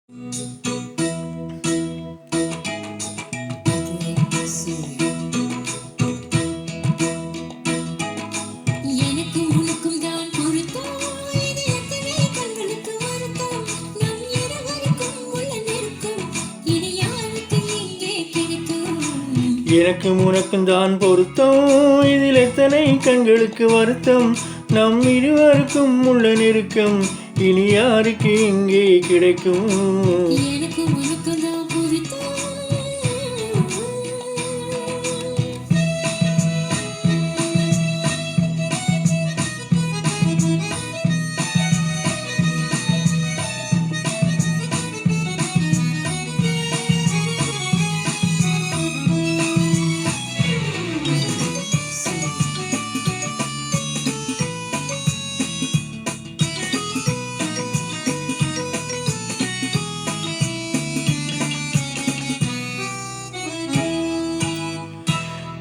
எனக்கும் உனக்கும் தான் பொருத்தம், இதில் எத்தனை கண்களுக்கு வருத்தம். நம் இருவருக்கும் உள்ள நெருக்கம் இனி யாருக்கு இங்கே கிடைக்கும். எனக்கும் உனக்கும் தான் பொருத்தம்.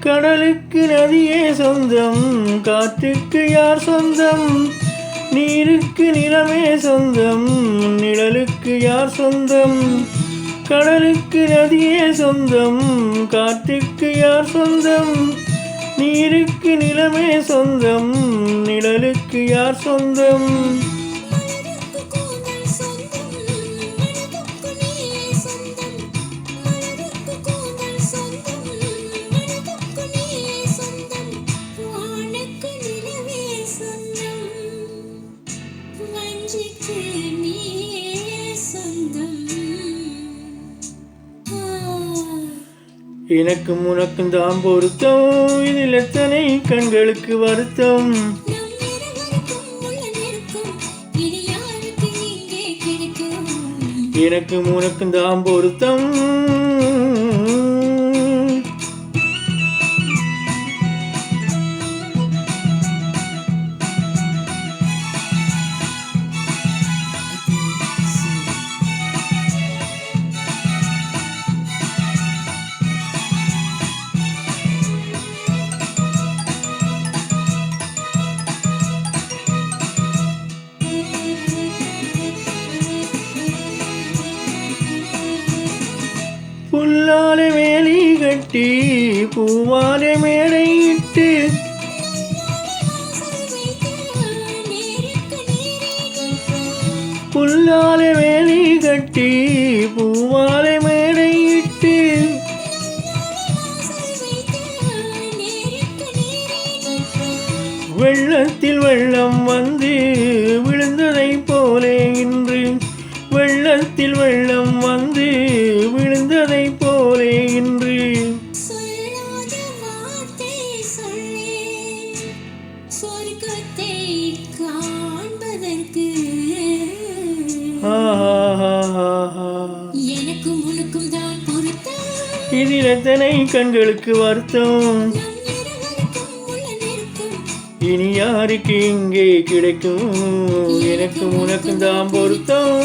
கடலுக்கு நதியே சொந்தம், காற்றுக்கு யார் சொந்தம், நீருக்கு நிலமே சொந்தம், நிழலுக்கு யார் சொந்தம். கடலுக்கு நதியே சொந்தம், காற்றுக்கு யார் சொந்தம், நீருக்கு நிலமே சொந்தம், நிழலுக்கு யார் சொந்தம். எனக்கும் உனக்கும் தான் பொருத்தம், இதில் எத்தனை கண்களுக்கு வருத்தம். எனக்கும் உனக்கும் தான் பொருத்தம். புல்லாலே வேலி கட்டி பூவாலே மேடையிட்டு, புல்லாலே வேலி கட்டி பூவாலே மேடையிட்டு, வெள்ளத்தில் வெள்ளம் வந்து விழுந்ததை போலே இன்று, வெள்ளத்தில் வெள்ளம் வந்து விழுந்ததை போலே இன்று. எனக்கும் உனக்கும் தான் பொருத்தம், இதில் எத்தனை கண்களுக்கு வருத்தம். இனி யாருக்கு இங்கே கிடைக்கும். எனக்கும் உனக்கும் தான் பொருத்தம்.